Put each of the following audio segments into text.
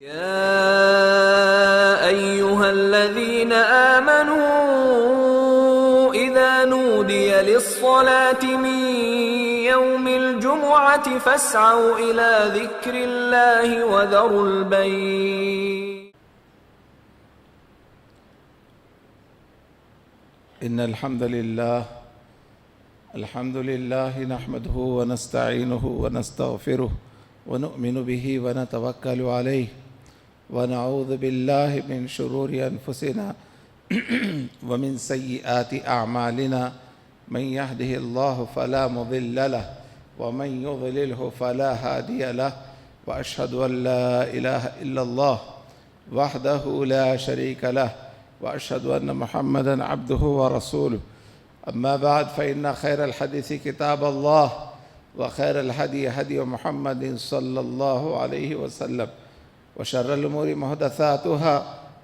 يا أيها الذين آمنوا إذا نودي للصلاة من يوم الجمعة فاسعوا إلى ذكر الله وذروا البيع. إن الحمد لله نحمده ونستعينه ونستغفره ونؤمن به ونتوكل عليه ونعوذ بالله من شرور أنفسنا ومن سيئات أعمالنا. من يهده الله فلا مضل له ومن يضلله فلا هادي له، وأشهد أن لا إله إلا الله وحده لا شريك له، وأشهد أن محمدًا عبده ورسوله. أما بعد، فإن خير الحديث كتاب الله، وخير الهدي هدي محمد صلى الله عليه وسلم، وشر الأمور محدثاتها،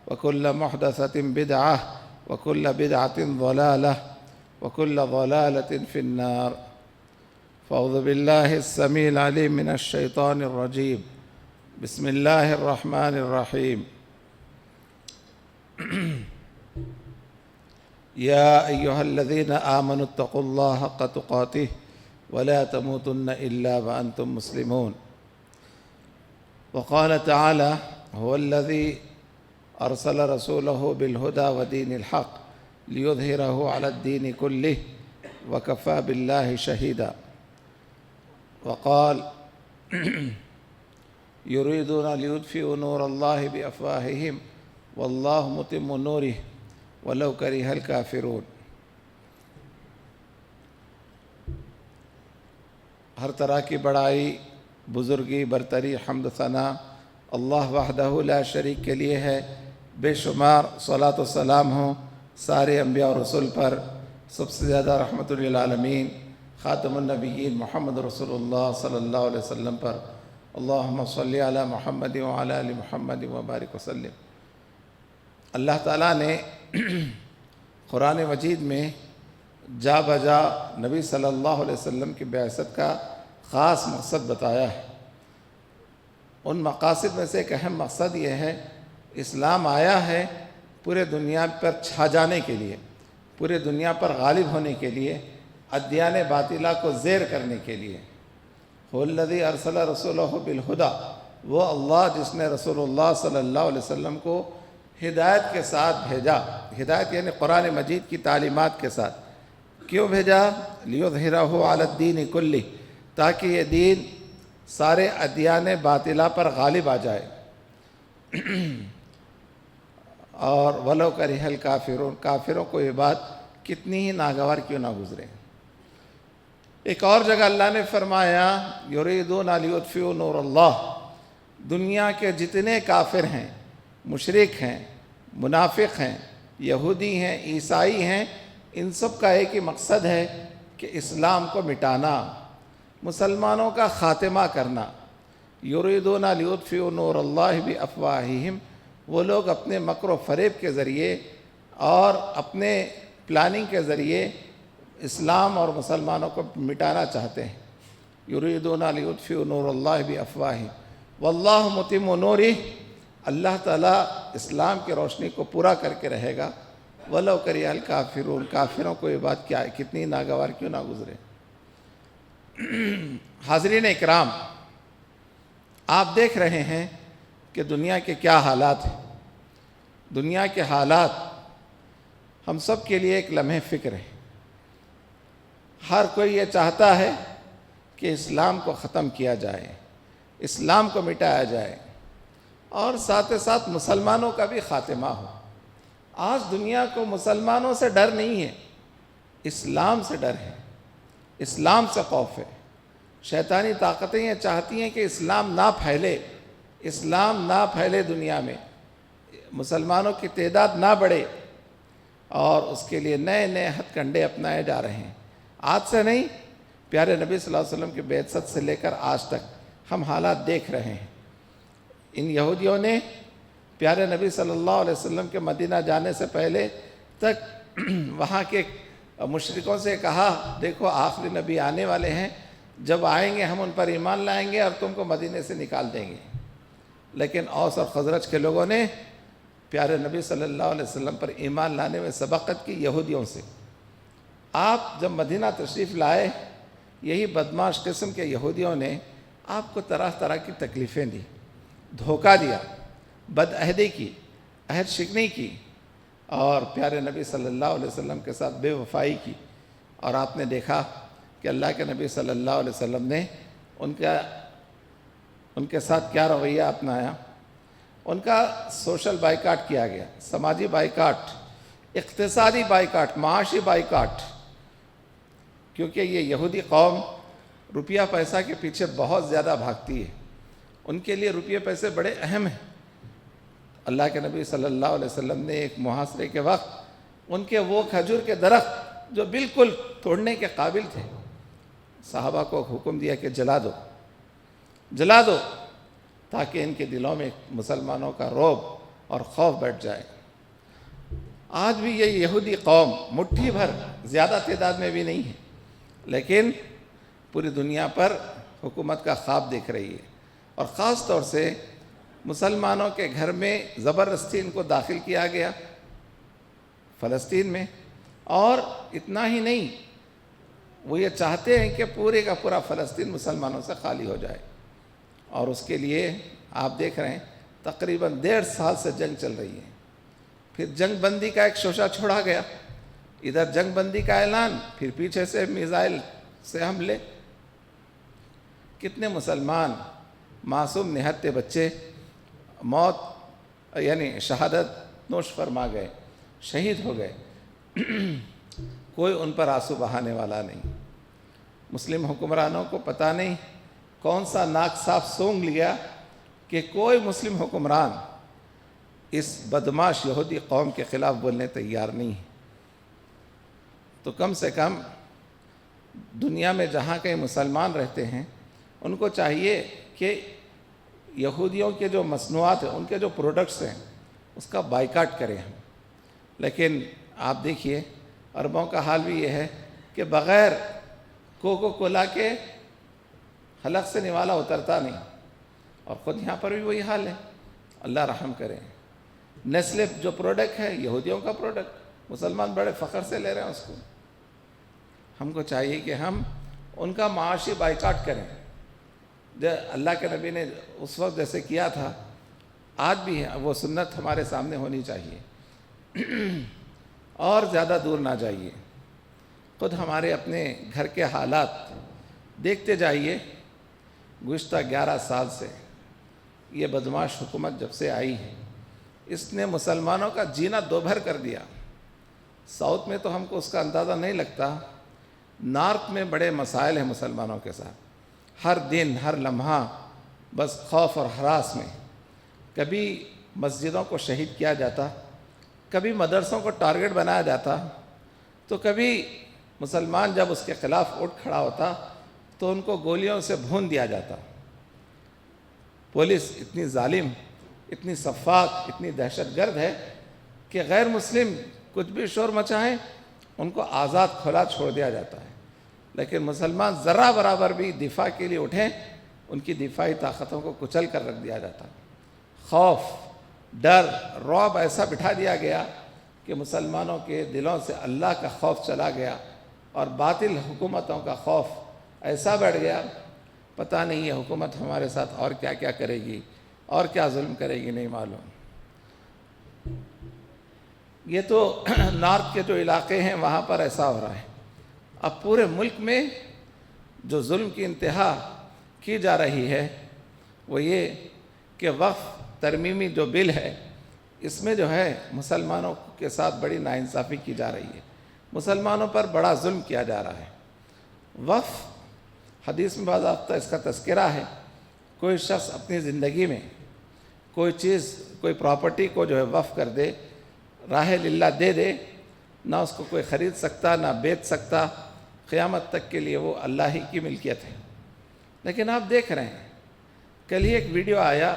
وكل محدثة بدعة، وكل بدعة ضلالة، وكل ضلالة في النار. فأعوذ بالله السميع العليم من الشيطان الرجيم. بسم الله الرحمن الرحيم. يا أيها الذين آمنوا اتقوا الله حق تقاته ولا تموتن إلا وأنتم مسلمون. وقال تعالى: هو الذي أرسل رسوله بالهدى ودين الحق ليظهره على الدين كله وكفى بالله شهيدا. وقال: يريدون ليطفئوا نور الله بأفواههم والله متم نوره ولو كره الكافرون. ہر طرح کی بڑائی، بزرگی، برتری، حمد ثنا اللہ وحدہ لا شریک کے لیے ہے. بے شمار صلاۃ و سلام ہوں سارے انبیاء اور رسول پر، سب سے زیادہ رحمت للعالمین خاتم النبیین محمد رسول اللہ صلی اللہ علیہ وسلم پر. اللہم صلی علی محمد وعلی آل محمد وبارک وسلم. اللہ تعالیٰ نے قرآن مجید میں جا بجا نبی صلی اللہ علیہ وسلم کی بعثت کا خاص مقصد بتایا ہے. ان مقاصد میں سے ایک اہم مقصد یہ ہے، اسلام آیا ہے پورے دنیا پر چھا جانے کے لیے، پورے دنیا پر غالب ہونے کے لیے، ادیان باطلہ کو زیر کرنے کے لیے. هو الذی ارسل رسولہ بالہدی، وہ اللہ جس نے رسول اللہ صلی اللہ علیہ وسلم کو ہدایت کے ساتھ بھیجا. ہدایت یعنی قرآن مجید کی تعلیمات کے ساتھ. کیوں بھیجا؟ لیظہرہ علی الدین کلہ، تاکہ یہ دین سارے ادیان باطلہ پر غالب آ جائے. اور ولو کرہ الکافرون، کافروں کو یہ بات کتنی ہی ناگوار کیوں نہ گزرے. ایک اور جگہ اللہ نے فرمایا: یریدون لیطفئوا نور اللہ. دنیا کے جتنے کافر ہیں، مشرک ہیں، منافق ہیں، یہودی ہیں، عیسائی ہیں، ان سب کا ایک ہی مقصد ہے کہ اسلام کو مٹانا، مسلمانوں کا خاتمہ کرنا. یریدون لیطفئوا نور اللہ بافواہہم، وہ لوگ اپنے مکر و فریب کے ذریعے اور اپنے پلاننگ کے ذریعے اسلام اور مسلمانوں کو مٹانا چاہتے ہیں. یریدون لیطفئوا نور اللہ بافواہہم واللہ متم نورہ، اللہ تعالیٰ اسلام کی روشنی کو پورا کر کے رہے گا. وَلَوْ كَرِهَ الْكَافِرُونَ، کافروں کو یہ بات کتنی ناگوار کیوں نہ گزرے. حاضرین اکرام، آپ دیکھ رہے ہیں کہ دنیا کے کیا حالات ہیں. دنیا کے حالات ہم سب کے لیے ایک لمحہ فکر ہے. ہر کوئی یہ چاہتا ہے کہ اسلام کو ختم کیا جائے، اسلام کو مٹایا جائے، اور ساتھ ساتھ مسلمانوں کا بھی خاتمہ ہو. آج دنیا کو مسلمانوں سے ڈر نہیں ہے، اسلام سے ڈر ہے، اسلام سے خوف ہے. شیطانی طاقتیں یہ چاہتی ہیں کہ اسلام نہ پھیلے، اسلام نہ پھیلے دنیا میں، مسلمانوں کی تعداد نہ بڑھے، اور اس کے لیے نئے نئے ہتھ کنڈے اپنائے جا رہے ہیں. آج سے نہیں، پیارے نبی صلی اللہ علیہ وسلم کی بعثت سے لے کر آج تک ہم حالات دیکھ رہے ہیں. ان یہودیوں نے پیارے نبی صلی اللہ علیہ وسلم کے مدینہ جانے سے پہلے تک وہاں کے مشرکوں سے کہا: دیکھو آخری نبی آنے والے ہیں، جب آئیں گے ہم ان پر ایمان لائیں گے اور تم کو مدینے سے نکال دیں گے. لیکن اوس اور خزرج کے لوگوں نے پیارے نبی صلی اللہ علیہ وسلم پر ایمان لانے میں سبقت کی یہودیوں سے۔ آپ جب مدینہ تشریف لائے، یہی بدماش قسم کے یہودیوں نے آپ کو طرح طرح کی تکلیفیں دی، دھوکہ دیا، بد عہدی کی، عہد شکنی کی، اور پیارے نبی صلی اللہ علیہ وسلم کے ساتھ بے وفائی کی۔ اور آپ نے دیکھا کہ اللہ کے نبی صلی اللہ علیہ وسلم نے ان کے ساتھ کیا رویہ اپنایا۔ ان کا سوشل بائیکاٹ کیا گیا، سماجی بائیکاٹ، اقتصادی بائیکاٹ، معاشی بائیکاٹ، کیونکہ یہ یہودی قوم روپیہ پیسہ کے پیچھے بہت زیادہ بھاگتی ہے، ان کے لیے روپیے پیسے بڑے اہم ہیں۔ اللہ کے نبی صلی اللہ علیہ وسلم نے ایک محاصرے کے وقت ان کے وہ کھجور کے درخت جو بالکل توڑنے کے قابل تھے، صحابہ کو حکم دیا کہ جلا دو تاکہ ان کے دلوں میں مسلمانوں کا رعب اور خوف بیٹھ جائے۔ آج بھی یہ یہودی قوم مٹھی بھر، زیادہ تعداد میں بھی نہیں ہے، لیکن پوری دنیا پر حکومت کا خواب دیکھ رہی ہے، اور خاص طور سے مسلمانوں کے گھر میں زبردستی ان کو داخل کیا گیا فلسطین میں۔ اور اتنا ہی نہیں، وہ یہ چاہتے ہیں کہ پورے کا پورا فلسطین مسلمانوں سے خالی ہو جائے، اور اس کے لیے آپ دیکھ رہے ہیں تقریباً 1.5 سال سے جنگ چل رہی ہے۔ پھر جنگ بندی کا ایک شوشہ چھوڑا گیا، ادھر جنگ بندی کا اعلان، پھر پیچھے سے میزائل سے حملے۔ کتنے مسلمان معصوم نہتے بچے موت یعنی شہادت نوش فرما گئے، شہید ہو گئے، کوئی ان پر آنسو بہانے والا نہیں۔ مسلم حکمرانوں کو پتہ نہیں کون سا ناک صاف سونگھ لیا کہ کوئی مسلم حکمران اس بدماش یہودی قوم کے خلاف بولنے تیار نہیں ہے۔ تو کم سے کم دنیا میں جہاں کہیں مسلمان رہتے ہیں، ان کو چاہیے کہ یہودیوں کے جو مصنوعات ہیں، ان کے جو پروڈکٹس ہیں، اس کا بائیکاٹ کریں ہم۔ لیکن آپ دیکھیے عربوں کا حال بھی یہ ہے کہ بغیر کوکو کولا کے حلق سے نوالا اترتا نہیں، اور خود یہاں پر بھی وہی حال ہے۔ اللہ رحم کرے۔ نیسلے جو پروڈکٹ ہے یہودیوں کا پروڈکٹ، مسلمان بڑے فخر سے لے رہے ہیں اس کو۔ ہم کو چاہیے کہ ہم ان کا معاشی بائیکاٹ کریں، اللہ کے نبی نے اس وقت جیسے کیا تھا، آج بھی وہ سنت ہمارے سامنے ہونی چاہیے، اور زیادہ دور نہ جائیے، خود ہمارے اپنے گھر کے حالات دیکھتے جائیے۔ گزشتہ 11 سال سے یہ بدماش حکومت جب سے آئی ہے، اس نے مسلمانوں کا جینا دوبھر کر دیا۔ ساؤتھ میں تو ہم کو اس کا اندازہ نہیں لگتا، نارتھ میں بڑے مسائل ہیں مسلمانوں کے ساتھ، ہر دن ہر لمحہ بس خوف اور ہراس میں۔ کبھی مسجدوں کو شہید کیا جاتا، کبھی مدرسوں کو ٹارگٹ بنایا جاتا، تو کبھی مسلمان جب اس کے خلاف اٹھ کھڑا ہوتا تو ان کو گولیوں سے بھون دیا جاتا۔ پولیس اتنی ظالم، اتنی سفاک، اتنی دہشت گرد ہے کہ غیر مسلم کچھ بھی شور مچائیں ان کو آزاد کھلا چھوڑ دیا جاتا ہے، لیکن مسلمان ذرہ برابر بھی دفاع کے لیے اٹھیں، ان کی دفاعی طاقتوں کو کچل کر رکھ دیا جاتا۔ خوف، ڈر، رعب ایسا بٹھا دیا گیا کہ مسلمانوں کے دلوں سے اللہ کا خوف چلا گیا، اور باطل حکومتوں کا خوف ایسا بڑھ گیا، پتہ نہیں یہ حکومت ہمارے ساتھ اور کیا کیا کرے گی اور کیا ظلم کرے گی نہیں معلوم۔ یہ تو نارتھ کے جو علاقے ہیں وہاں پر ایسا ہو رہا ہے۔ اب پورے ملک میں جو ظلم کی انتہا کی جا رہی ہے وہ یہ کہ وقف ترمیمی جو بل ہے، اس میں جو ہے مسلمانوں کے ساتھ بڑی ناانصافی کی جا رہی ہے، مسلمانوں پر بڑا ظلم کیا جا رہا ہے۔ وقف حدیث میں باضابطہ اس کا تذکرہ ہے، کوئی شخص اپنی زندگی میں کوئی چیز، کوئی پراپرٹی کو جو ہے وقف کر دے، راہ للہ دے دے، نہ اس کو کوئی خرید سکتا نہ بیچ سکتا، قیامت تک کے لیے وہ اللہ ہی کی ملکیت ہے۔ لیکن آپ دیکھ رہے ہیں، کل ہی ایک ویڈیو آیا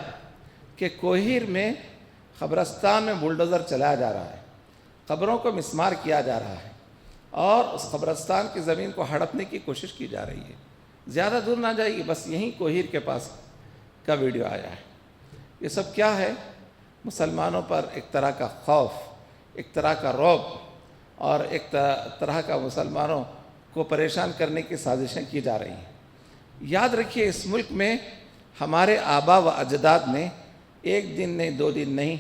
کہ کوہیر میں قبرستان میں بلڈوزر چلایا جا رہا ہے، قبروں کو مسمار کیا جا رہا ہے، اور اس قبرستان کی زمین کو ہڑپنے کی کوشش کی جا رہی ہے۔ زیادہ دور نہ جائیے، بس یہیں کوہیر کے پاس کا ویڈیو آیا ہے۔ یہ سب کیا ہے؟ مسلمانوں پر ایک طرح کا خوف، ایک طرح کا رعب اور ایک طرح کا مسلمانوں کو پریشان کرنے کی سازشیں کی جا رہی ہیں۔ یاد رکھیے، اس ملک میں ہمارے آبا و اجداد نے ایک دن نہیں، 2 دن نہیں،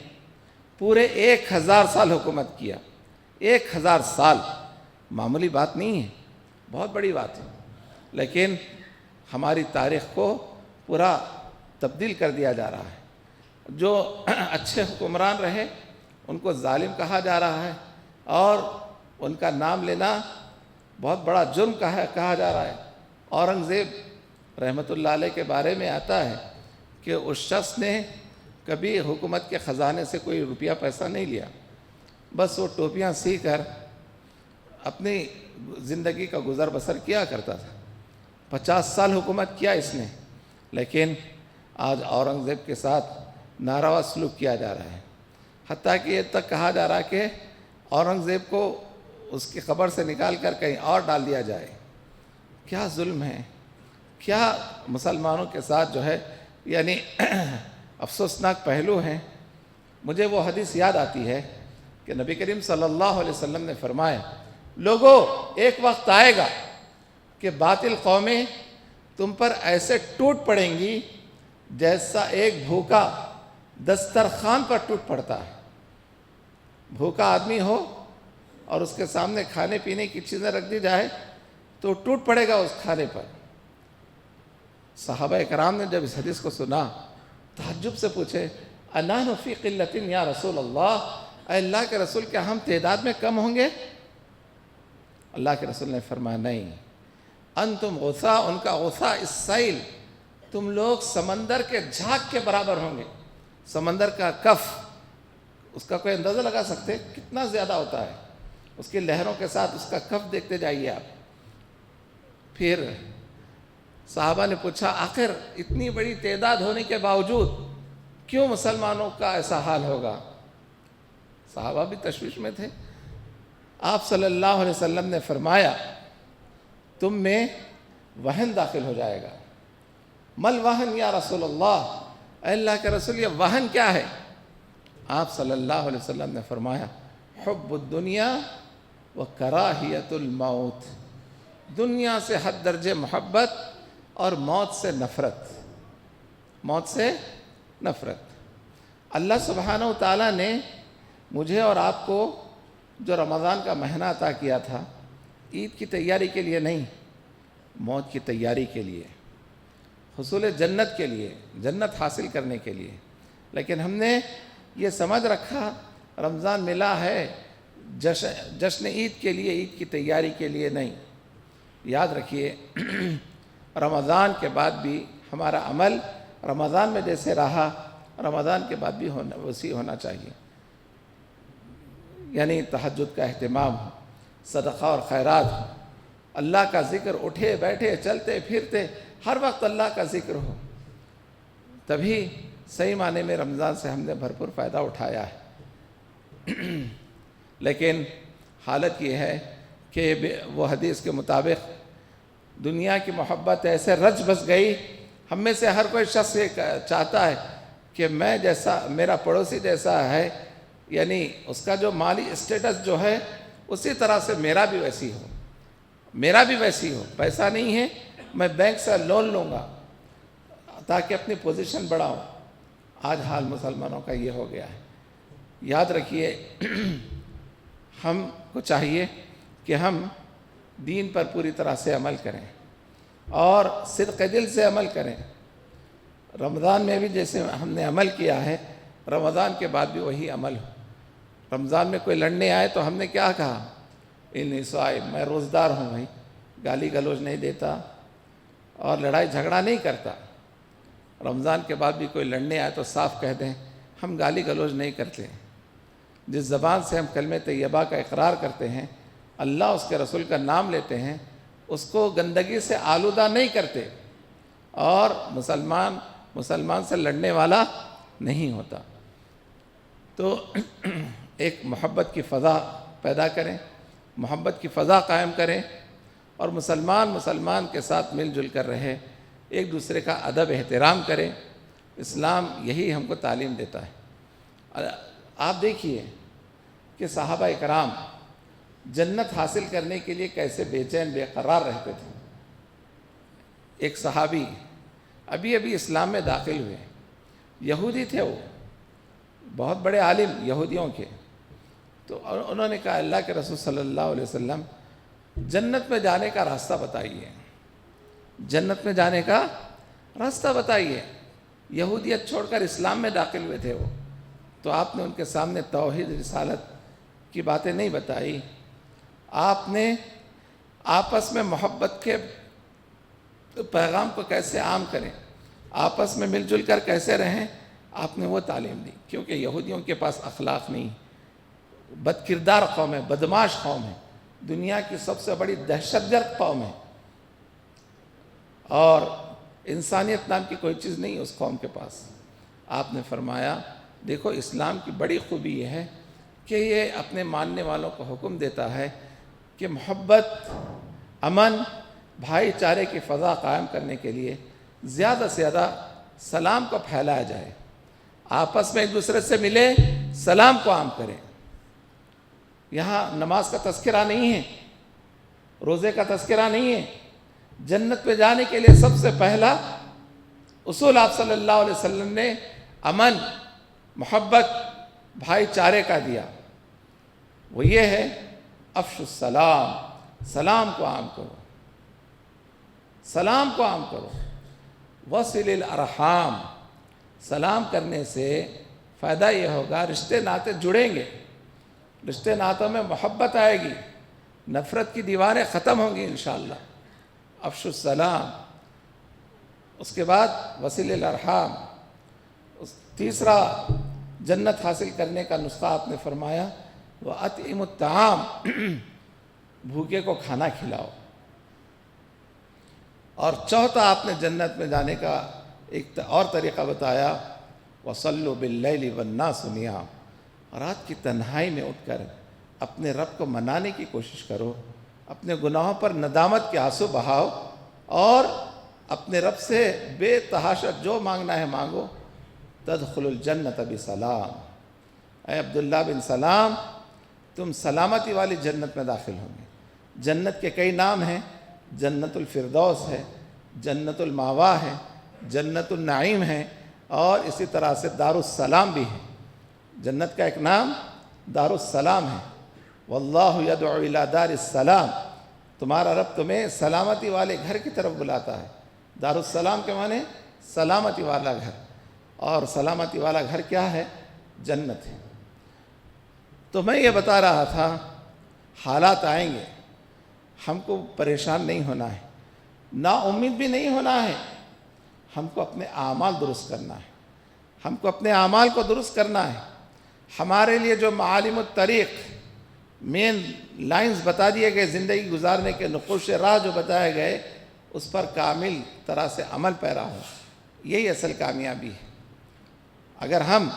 پورے 1000 سال حکومت کیا۔ 1000 سال معمولی بات نہیں ہے، بہت بڑی بات ہے، لیکن ہماری تاریخ کو پورا تبدیل کر دیا جا رہا ہے۔ جو اچھے حکمران رہے ان کو ظالم کہا جا رہا ہے، اور ان کا نام لینا بہت بڑا جرم کہا جا رہا ہے۔ اورنگزیب رحمۃ اللہ علیہ کے بارے میں آتا ہے کہ اس شخص نے کبھی حکومت کے خزانے سے کوئی روپیہ پیسہ نہیں لیا، بس وہ ٹوپیاں سی کر اپنی زندگی کا گزر بسر کیا کرتا تھا۔ 50 سال حکومت کیا اس نے، لیکن آج اورنگزیب کے ساتھ ناروا سلوک کیا جا رہا ہے، حتیٰ کہ یہ تک کہا جا رہا ہے کہ اورنگزیب کو اس کی قبر سے نکال کر کہیں اور ڈال دیا جائے۔ کیا ظلم ہے، کیا مسلمانوں کے ساتھ جو ہے یعنی افسوسناک پہلو ہیں۔ مجھے وہ حدیث یاد آتی ہے کہ نبی کریم صلی اللہ علیہ وسلم نے فرمایا، لوگو ایک وقت آئے گا کہ باطل قومیں تم پر ایسے ٹوٹ پڑیں گی جیسا ایک بھوکا دسترخوان پر ٹوٹ پڑتا ہے۔ بھوکا آدمی ہو اور اس کے سامنے کھانے پینے کی چیزیں رکھ دی جائے تو ٹوٹ پڑے گا اس کھانے پر۔ صحابہ کرام نے جب اس حدیث کو سنا تعجب سے پوچھے، انحن فی قلۃ یا رسول اللہ، اے اللہ کے رسول، کیا ہم تعداد میں کم ہوں گے؟ اللہ کے رسول نے فرمایا، نہیں، انتم غثاء، ان کا غثاء السیل، تم لوگ سمندر کے جھاگ کے برابر ہوں گے۔ سمندر کا کف، اس کا کوئی اندازہ لگا سکتے کتنا زیادہ ہوتا ہے؟ اس کی لہروں کے ساتھ اس کا کف دیکھتے جائیے آپ۔ پھر صحابہ نے پوچھا، آخر اتنی بڑی تعداد ہونے کے باوجود کیوں مسلمانوں کا ایسا حال ہوگا؟ صحابہ بھی تشویش میں تھے۔ آپ صلی اللہ علیہ وسلم نے فرمایا، تم میں وہن داخل ہو جائے گا۔ مل وہن یا رسول اللہ، اے اللہ کے رسول، یہ وہن کیا ہے؟ آپ صلی اللہ علیہ وسلم نے فرمایا، حب الدنیا و کراہیت الموت، دنیا سے حد درجے محبت اور موت سے نفرت۔ موت سے نفرت۔ اللہ سبحانہ و تعالیٰ نے مجھے اور آپ کو جو رمضان کا مہینہ عطا کیا تھا، عید کی تیاری کے لیے نہیں، موت کی تیاری کے لیے، حصول جنت کے لیے، جنت حاصل کرنے کے لیے۔ لیکن ہم نے یہ سمجھ رکھا رمضان ملا ہے جشن عید کے لیے، عید کی تیاری کے لیے نہیں۔ یاد رکھیے، رمضان کے بعد بھی ہمارا عمل رمضان میں جیسے رہا، رمضان کے بعد بھی وسیع ہونا چاہیے۔ یعنی تہجد کا اہتمام ہو، صدقہ اور خیرات ہو، اللہ کا ذکر، اٹھے بیٹھے چلتے پھرتے ہر وقت اللہ کا ذکر ہو، تبھی صحیح معنی میں رمضان سے ہم نے بھرپور فائدہ اٹھایا ہے۔ لیکن حالت یہ ہے کہ وہ حدیث کے مطابق دنیا کی محبت ایسے رچ بس گئی، ہم میں سے ہر کوئی شخص یہ چاہتا ہے کہ میں جیسا، میرا پڑوسی جیسا ہے، یعنی اس کا جو مالی اسٹیٹس جو ہے اسی طرح سے میرا بھی ویسی ہو، میرا بھی ویسی ہو۔ پیسہ نہیں ہے، میں بینک سے لون لوں گا تاکہ اپنی پوزیشن بڑھاؤں۔ آج حال مسلمانوں کا یہ ہو گیا ہے۔ یاد رکھیے، ہم کو چاہیے کہ ہم دین پر پوری طرح سے عمل کریں اور صدق دل سے عمل کریں۔ رمضان میں بھی جیسے ہم نے عمل کیا ہے، رمضان کے بعد بھی وہی عمل ہو۔ رمضان میں کوئی لڑنے آئے تو ہم نے کیا کہا؟ انی صائم، میں روزدار ہوں بھائی، گالی گلوچ نہیں دیتا اور لڑائی جھگڑا نہیں کرتا۔ رمضان کے بعد بھی کوئی لڑنے آئے تو صاف کہہ دیں، ہم گالی گلوچ نہیں کرتے۔ جس زبان سے ہم کلمہ طیبہ کا اقرار کرتے ہیں، اللہ اس کے رسول کا نام لیتے ہیں، اس کو گندگی سے آلودہ نہیں کرتے، اور مسلمان سے لڑنے والا نہیں ہوتا۔ تو ایک محبت کی فضا پیدا کریں، محبت کی فضا قائم کریں، اور مسلمان کے ساتھ مل جل کر رہے، ایک دوسرے کا ادب احترام کریں، اسلام یہی ہم کو تعلیم دیتا ہے۔ آپ دیکھیے کہ صحابہ کرام جنت حاصل کرنے کے لیے کیسے بے چین بے قرار رہتے تھے۔ ایک صحابی ابھی اسلام میں داخل ہوئے، یہودی تھے، وہ بہت بڑے عالم یہودیوں کے، تو انہوں نے کہا اللہ کے رسول صلی اللہ علیہ وسلم جنت میں جانے کا راستہ بتائیے، جنت میں جانے کا راستہ بتائیے۔ یہودیت چھوڑ کر اسلام میں داخل ہوئے تھے وہ، تو آپ نے ان کے سامنے توحید رسالت کی باتیں نہیں بتائی، آپ نے آپس میں محبت کے پیغام کو کیسے عام کریں، آپس میں مل جل کر کیسے رہیں، آپ نے وہ تعلیم دی، کیونکہ یہودیوں کے پاس اخلاق نہیں، بد کردار قوم ہے، بدماش قوم ہے، دنیا کی سب سے بڑی دہشت گرد قوم ہے، اور انسانیت نام کی کوئی چیز نہیں اس قوم کے پاس۔ آپ نے فرمایا دیکھو اسلام کی بڑی خوبی یہ ہے کہ یہ اپنے ماننے والوں کو حکم دیتا ہے کہ محبت، امن، بھائی چارے کی فضا قائم کرنے کے لیے زیادہ سے زیادہ سلام کو پھیلایا جائے، آپس میں ایک دوسرے سے ملے، سلام کو عام کریں۔ یہاں نماز کا تذکرہ نہیں ہے، روزے کا تذکرہ نہیں ہے، جنت میں جانے کے لیے سب سے پہلا اصول آپ صلی اللہ علیہ وسلم نے امن، محبت، بھائی چارے کا دیا، وہ یہ ہے افشوا السلام، سلام کو عام کرو، سلام کو عام کرو، وصل الارحام، سلام کرنے سے فائدہ یہ ہوگا رشتے ناتے جڑیں گے، رشتے ناتوں میں محبت آئے گی، نفرت کی دیواریں ختم ہوں گی انشاءاللہ۔ افشوا السلام، اس کے بعد وصل الارحام، تیسرا جنت حاصل کرنے کا نسخہ آپ نے فرمایا وَأَطْعِمُوا الطَّعَامَ، بھوکے کو کھانا کھلاؤ۔ اور چوتھا آپ نے جنت میں جانے کا ایک اور طریقہ بتایا وَصَلُّوا بِاللَّيْلِ وَالنَّاسُ نِيَامٌ، رات کی تنہائی میں اٹھ کر اپنے رب کو منانے کی کوشش کرو، اپنے گناہوں پر ندامت کے آنسو بہاؤ، اور اپنے رب سے بے تحاشا جو مانگنا ہے مانگو، تدخل الجنت بسلام، اے عبداللہ بن سلام تم سلامتی والی جنت میں داخل ہوں گے۔ جنت کے کئی نام ہیں، جنت الفردوس ہے، جنت الماوا ہے، جنت النعیم ہے، اور اسی طرح سے دار السلام بھی ہے۔ جنت کا ایک نام دار السلام ہے، واللہ یدعو الی دار السلام، تمہارا رب تمہیں سلامتی والے گھر کی طرف بلاتا ہے۔ دار السلام کے معنی سلامتی والا گھر، اور سلامتی والا گھر کیا ہے؟ جنت ہے۔ تو میں یہ بتا رہا تھا حالات آئیں گے، ہم کو پریشان نہیں ہونا ہے، نا امید بھی نہیں ہونا ہے، ہم کو اپنے اعمال درست کرنا ہے، ہم کو اپنے اعمال کو درست کرنا ہے۔ ہمارے لیے جو معالم الطریق، مین لائنز بتا دیے گئے زندگی گزارنے کے نقوش راہ جو بتائے گئے، اس پر کامل طرح سے عمل پیرا ہو، یہی اصل کامیابی ہے۔ اگر ہم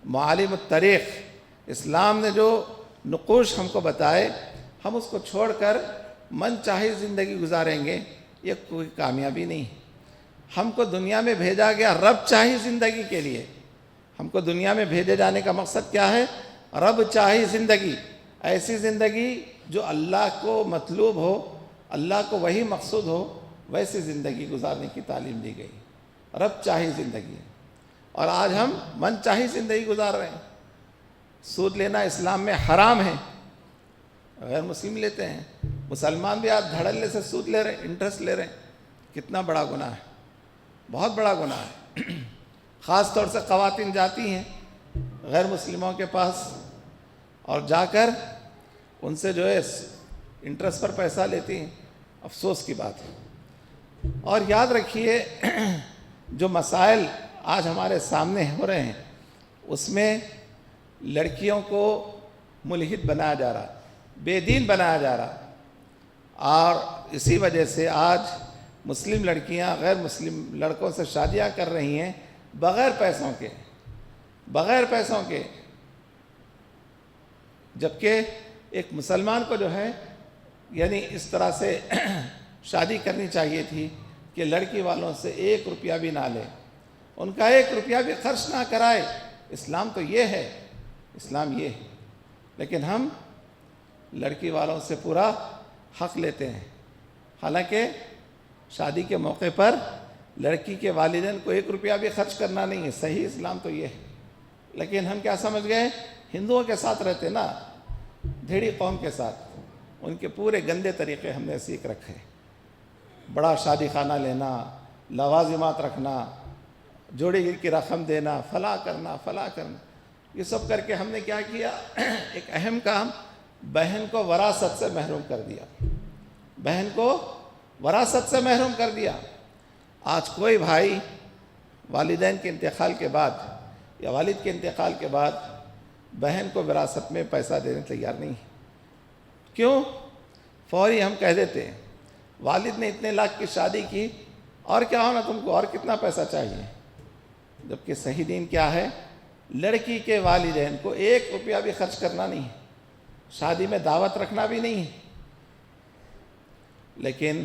معالم الطریق، اسلام نے جو نقوش ہم کو بتائے، ہم اس کو چھوڑ کر من چاہی زندگی گزاریں گے، یہ کوئی کامیابی نہیں ہے۔ ہم کو دنیا میں بھیجا گیا رب چاہی زندگی کے لیے، ہم کو دنیا میں بھیجے جانے کا مقصد کیا ہے؟ رب چاہی زندگی، ایسی زندگی جو اللہ کو مطلوب ہو، اللہ کو وہی مقصود ہو، ویسی زندگی گزارنے کی تعلیم دی گئی، رب چاہی زندگی۔ اور آج ہم من چاہی زندگی گزار رہے ہیں۔ سود لینا اسلام میں حرام ہے، غیر مسلم لیتے ہیں، مسلمان بھی آج دھڑلے سے سود لے رہے ہیں، انٹرسٹ لے رہے ہیں، کتنا بڑا گناہ ہے، بہت بڑا گناہ ہے۔ خاص طور سے خواتین جاتی ہیں غیر مسلموں کے پاس اور جا کر ان سے جو ہے انٹرسٹ پر پیسہ لیتی ہیں، افسوس کی بات ہے۔ اور یاد رکھیے جو مسائل آج ہمارے سامنے ہو رہے ہیں، اس میں لڑکیوں کو ملحد بنایا جا رہا، بے دین بنایا جا رہا، اور اسی وجہ سے آج مسلم لڑکیاں غیر مسلم لڑکوں سے شادیاں کر رہی ہیں بغیر پیسوں کے، جبکہ ایک مسلمان کو جو ہے یعنی اس طرح سے شادی کرنی چاہیے تھی کہ لڑکی والوں سے 1 روپیہ بھی نہ لے، ان کا 1 روپیہ بھی خرچ نہ کرائے. اسلام تو یہ ہے، اسلام یہ ہے. لیکن ہم لڑکی والوں سے پورا حق لیتے ہیں، حالانکہ شادی کے موقع پر لڑکی کے والدین کو 1 روپیہ بھی خرچ کرنا نہیں ہے. صحیح اسلام تو یہ ہے. لیکن ہم کیا سمجھ گئے؟ ہندوؤں کے ساتھ رہتے نا، دھیڑی قوم کے ساتھ، ان کے پورے گندے طریقے ہم نے سیکھ رکھے. بڑا شادی خانہ لینا، لوازمات رکھنا، جوڑی گیر کی رقم دینا، فلاں کرنا، یہ سب کر کے ہم نے کیا کیا؟ ایک اہم کام، بہن کو وراثت سے محروم کر دیا. بہن کو وراثت سے محروم کر دیا. آج کوئی بھائی والدین کے انتقال کے بعد یا والد کے انتقال کے بعد بہن کو وراثت میں پیسہ دینے تیار نہیں ہے. کیوں؟ فوری ہم کہہ دیتے ہیں والد نے اتنے لاکھ کی شادی کی، اور کیا ہونا تم کو، اور کتنا پیسہ چاہیے؟ جبکہ صحیح دین کیا ہے؟ لڑکی کے والدین کو 1 روپیہ بھی خرچ کرنا نہیں ہے، شادی میں دعوت رکھنا بھی نہیں ہے. لیکن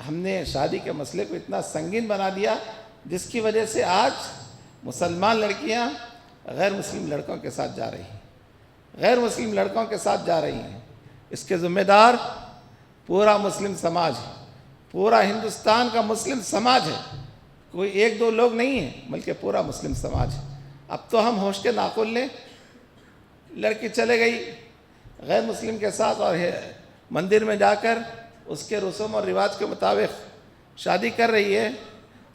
ہم نے شادی کے مسئلے کو اتنا سنگین بنا دیا، جس کی وجہ سے آج مسلمان لڑکیاں غیر مسلم لڑکوں کے ساتھ جا رہی ہیں، غیر مسلم لڑکوں کے ساتھ جا رہی ہیں. اس کے ذمہ دار پورا مسلم سماج ہے، پورا ہندوستان کا مسلم سماج ہے. کوئی 1-2 لوگ نہیں ہیں، بلکہ پورا مسلم سماج ہے. اب تو ہم ہوش کے ناخن لیں، لڑکی چلے گئی غیر مسلم کے ساتھ اور مندر میں جا کر اس کے رسوم اور رواج کے مطابق شادی کر رہی ہے.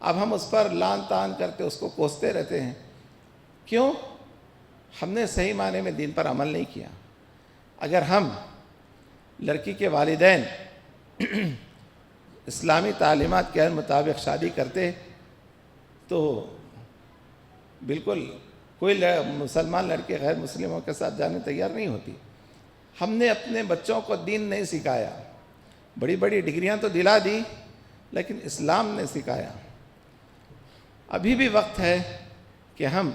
اب ہم اس پر لان تان کرتے اس کو کوستے رہتے ہیں. کیوں؟ ہم نے صحیح معنی میں دین پر عمل نہیں کیا. اگر ہم لڑکی کے والدین اسلامی تعلیمات کے مطابق شادی کرتے تو بالکل کوئی مسلمان لڑکے غیر مسلموں کے ساتھ جانے تیار نہیں ہوتی. ہم نے اپنے بچوں کو دین نہیں سکھایا، بڑی بڑی ڈگریاں تو دلا دی، لیکن اسلام نے سکھایا. ابھی بھی وقت ہے کہ ہم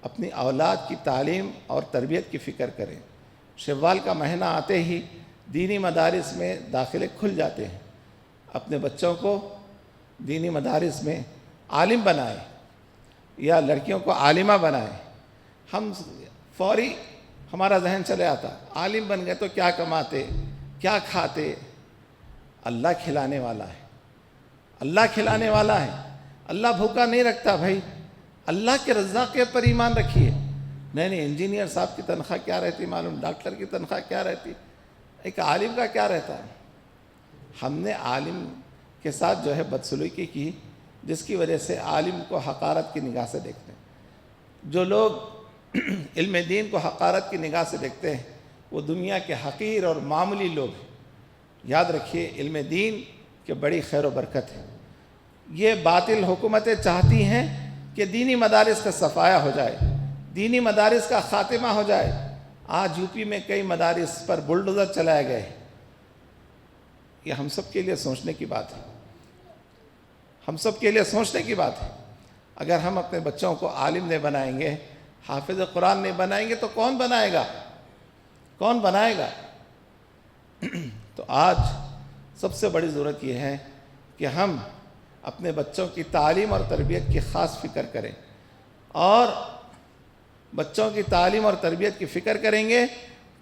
اپنی اولاد کی تعلیم اور تربیت کی فکر کریں. شوال کا مہینہ آتے ہی دینی مدارس میں داخلے کھل جاتے ہیں. اپنے بچوں کو دینی مدارس میں عالم بنائیں یا لڑکیوں کو عالمہ بنائیں. ہم فوری ہمارا ذہن چلے آتا، عالم بن گئے تو کیا کماتے، کیا کھاتے؟ اللہ کھلانے والا ہے، اللہ کھلانے والا ہے. اللہ بھوکا نہیں رکھتا بھائی. اللہ کے رزاق پر ایمان رکھیے. نہیں انجینئر صاحب کی تنخواہ کیا رہتی معلوم، ڈاکٹر کی تنخواہ کیا رہتی، ایک عالم کا کیا رہتا ہے. ہم نے عالم کے ساتھ جو ہے بدسلوکی کی، جس کی وجہ سے عالم کو حقارت کی نگاہ سے دیکھتے ہیں. جو لوگ علم دین کو حقارت کی نگاہ سے دیکھتے ہیں وہ دنیا کے حقیر اور معمولی لوگ ہیں. یاد رکھیے علم دین کہ بڑی خیر و برکت ہے. یہ باطل حکومتیں چاہتی ہیں کہ دینی مدارس کا صفایا ہو جائے، دینی مدارس کا خاتمہ ہو جائے. آج یو پی میں کئی مدارس پر بلڈوزر چلائے گئے. یہ ہم سب کے لیے سوچنے کی بات ہے، ہم سب کے لیے سوچنے کی بات ہے. اگر ہم اپنے بچوں کو عالم نہیں بنائیں گے، حافظ قرآن نہیں بنائیں گے تو کون بنائے گا؟ کون بنائے گا؟ تو آج سب سے بڑی ضرورت یہ ہے کہ ہم اپنے بچوں کی تعلیم اور تربیت کی خاص فکر کریں. اور بچوں کی تعلیم اور تربیت کی فکر کریں گے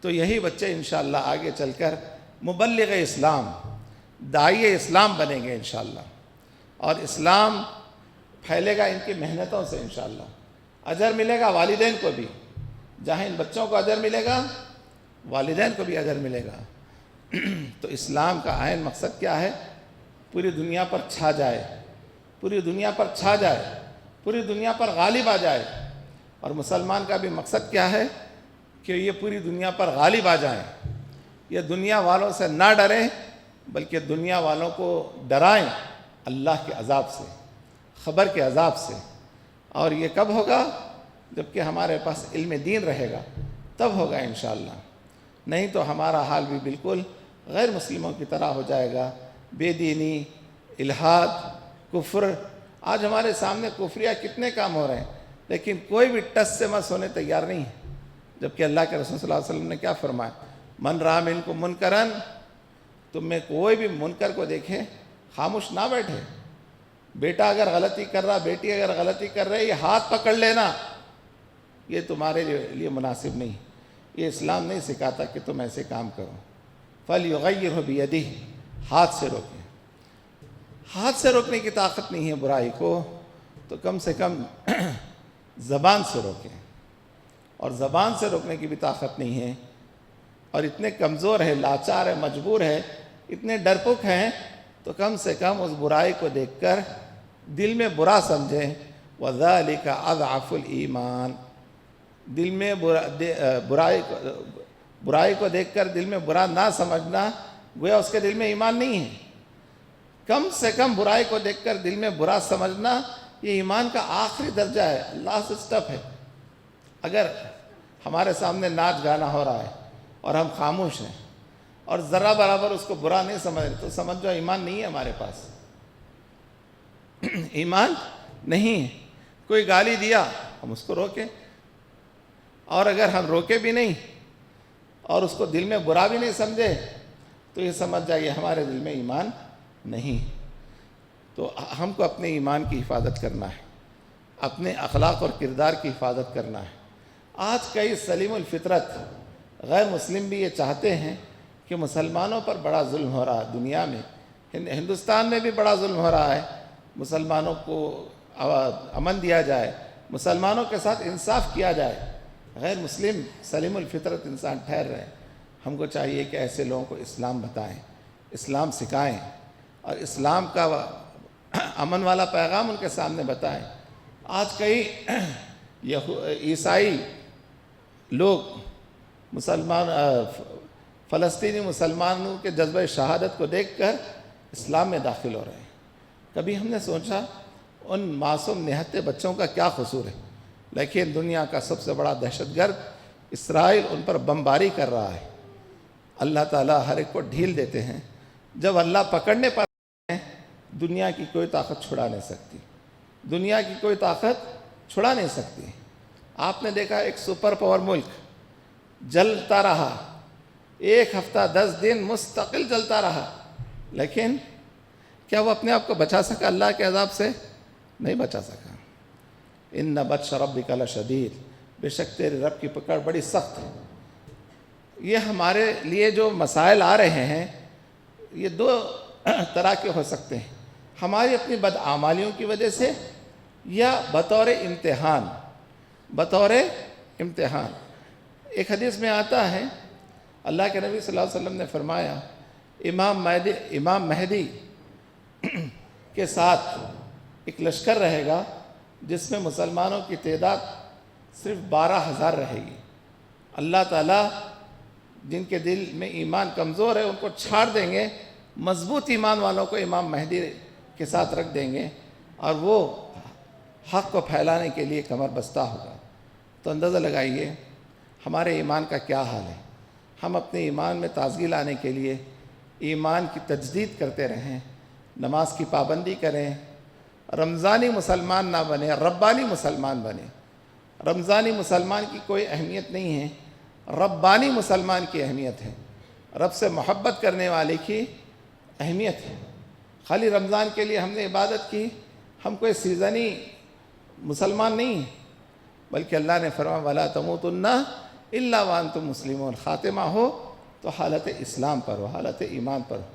تو یہی بچے انشاءاللہ آگے چل کر مبلغ اسلام، داعی اسلام بنیں گے انشاءاللہ. اور اسلام پھیلے گا ان کی محنتوں سے انشاءاللہ. اجر ملے گا والدین کو بھی، جہاں ان بچوں کو اجر ملے گا والدین کو بھی اجر ملے گا. تو اسلام کا عین مقصد کیا ہے؟ پوری دنیا پر چھا جائے، پوری دنیا پر چھا جائے، پوری دنیا پر غالب آ جائے. اور مسلمان کا بھی مقصد کیا ہے؟ کہ یہ پوری دنیا پر غالب آ جائیں. یہ دنیا والوں سے نہ ڈریں بلکہ دنیا والوں کو ڈرائیں اللہ کے عذاب سے، خبر کے عذاب سے. اور یہ کب ہوگا؟ جبکہ ہمارے پاس علم دین رہے گا، تب ہوگا انشاءاللہ. نہیں تو ہمارا حال بھی بالکل غیر مسلموں کی طرح ہو جائے گا. بے دینی، الحاد، کفر. آج ہمارے سامنے کفریہ کتنے کام ہو رہے ہیں، لیکن کوئی بھی ٹس سے مس ہونے تیار نہیں ہے. جبکہ اللہ کے رسول صلی اللہ علیہ وسلم نے کیا فرمایا؟ من رأى منکم منکرا، تم میں کوئی بھی منکر کو دیکھے خاموش نہ بیٹھے، بیٹا اگر غلطی کر رہا، بیٹی اگر غلطی کر رہے، یہ ہاتھ پکڑ لینا یہ تمہارے لیے مناسب نہیں، یہ اسلام نہیں سکھاتا کہ تم ایسے کام کرو۔ فَلْيُغَيِّرْهُ بِيَدِهِ، ہاتھ سے روکیں۔ ہاتھ سے روکنے کی طاقت نہیں ہے برائی کو تو کم سے کم زبان سے روکیں، اور زبان سے روکنے کی بھی طاقت نہیں ہے، اور اتنے کمزور ہے، لاچار ہے، مجبور ہے، اتنے ڈرپوک ہیں، تو کم سے کم اس برائی کو دیکھ کر دل میں برا سمجھیں۔ وَذَلِكَ أَضْعَفُ الْإِيمَانِ، دل میں برائی کو دیکھ کر دل میں برا نہ سمجھنا گویا اس کے دل میں ایمان نہیں ہے۔ کم سے کم برائی کو دیکھ کر دل میں برا سمجھنا یہ ایمان کا آخری درجہ ہے، لاسٹ سٹیپ ہے۔ اگر ہمارے سامنے ناچ گانا ہو رہا ہے اور ہم خاموش ہیں اور ذرہ برابر اس کو برا نہیں سمجھ رہے تو سمجھ جو ایمان نہیں ہے ہمارے پاس، ایمان نہیں ہے۔ کوئی گالی دیا ہم اس کو روکیں، اور اگر ہم روکے بھی نہیں اور اس کو دل میں برا بھی نہیں سمجھے تو یہ سمجھ جائیے ہمارے دل میں ایمان نہیں۔ تو ہم کو اپنے ایمان کی حفاظت کرنا ہے، اپنے اخلاق اور کردار کی حفاظت کرنا ہے۔ آج کئی سلیم الفطرت غیر مسلم بھی یہ چاہتے ہیں کہ مسلمانوں پر بڑا ظلم ہو رہا ہے دنیا میں، ہندوستان میں بھی بڑا ظلم ہو رہا ہے، مسلمانوں کو امن دیا جائے، مسلمانوں کے ساتھ انصاف کیا جائے۔ غیر مسلم سلیم الفطرت انسان ٹھہر رہے ہیں۔ ہم کو چاہیے کہ ایسے لوگوں کو اسلام بتائیں، اسلام سکھائیں، اور اسلام کا امن والا پیغام ان کے سامنے بتائیں۔ آج کئی عیسائی لوگ فلسطینی مسلمانوں کے جذبہ شہادت کو دیکھ کر اسلام میں داخل ہو رہے ہیں۔ کبھی ہم نے سوچا ان معصوم نہتے بچوں کا کیا قصور ہے؟ لیکن دنیا کا سب سے بڑا دہشت گرد اسرائیل ان پر بمباری کر رہا ہے۔ اللہ تعالیٰ ہر ایک کو ڈھیل دیتے ہیں۔ جب اللہ پکڑنے پر ہیں دنیا کی کوئی طاقت چھڑا نہیں سکتی، دنیا کی کوئی طاقت چھڑا نہیں سکتی۔ آپ نے دیکھا ایک سپر پاور ملک جلتا رہا، 1 ہفتہ 10 دن مستقل جلتا رہا، لیکن کیا وہ اپنے آپ کو بچا سکا اللہ کے عذاب سے؟ نہیں بچا سکا۔ ان بطش ربک لشدید، بے شک تیرے رب کی پکڑ بڑی سخت ہے۔ یہ ہمارے لیے جو مسائل آ رہے ہیں یہ 2 طرح کے ہو سکتے ہیں، ہماری اپنی بدعمالیوں کی وجہ سے یا بطور امتحان۔ بطور امتحان ایک حدیث میں آتا ہے اللہ کے نبی صلی اللہ علیہ وسلم نے فرمایا امام مہدی کے ساتھ ایک لشکر رہے گا جس میں مسلمانوں کی تعداد صرف 12,000 رہے گی۔ اللہ تعالیٰ جن کے دل میں ایمان کمزور ہے ان کو چھاڑ دیں گے، مضبوط ایمان والوں کو امام مہدی کے ساتھ رکھ دیں گے، اور وہ حق کو پھیلانے کے لیے کمر بستہ ہوگا۔ تو اندازہ لگائیے ہمارے ایمان کا کیا حال ہے۔ ہم اپنے ایمان میں تازگی لانے کے لیے ایمان کی تجدید کرتے رہیں، نماز کی پابندی کریں، رمضانی مسلمان نہ بنے، ربانی مسلمان بنے۔ رمضانی مسلمان کی کوئی اہمیت نہیں ہے، ربانی مسلمان کی اہمیت ہے، رب سے محبت کرنے والے کی اہمیت ہے۔ خالی رمضان کے لیے ہم نے عبادت کی، ہم کوئی سیزنی مسلمان نہیں ہیں، بلکہ اللہ نے فرمایا وَلَا تَمُوتُنَّ إِلَّا وَأَنْتُمْ مُسْلِمُونَ، خاتمہ ہو تو حالت اسلام پر ہو، حالت ایمان پر ہو۔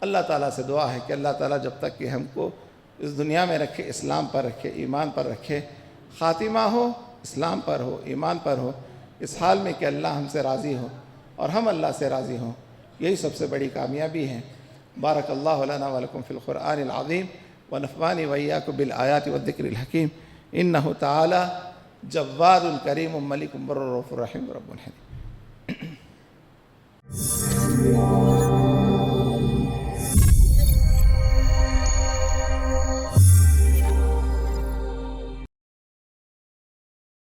اللہ تعالیٰ سے دعا ہے کہ اللہ تعالیٰ جب تک کہ ہم کو اس دنیا میں رکھے، اسلام پر رکھے، ایمان پر رکھے، خاتمہ ہو اسلام پر ہو، ایمان پر ہو، اس حال میں کہ اللہ ہم سے راضی ہو اور ہم اللہ سے راضی ہوں، یہی سب سے بڑی کامیابی ہے۔ بارک اللہ لنا ولکم فی القرآن العظیم ونفعنی وإیاکم بالآیات والذکر الحکیم انہ تعالی جواد کریم ملک بر رؤوف رحیم رب الحلیم۔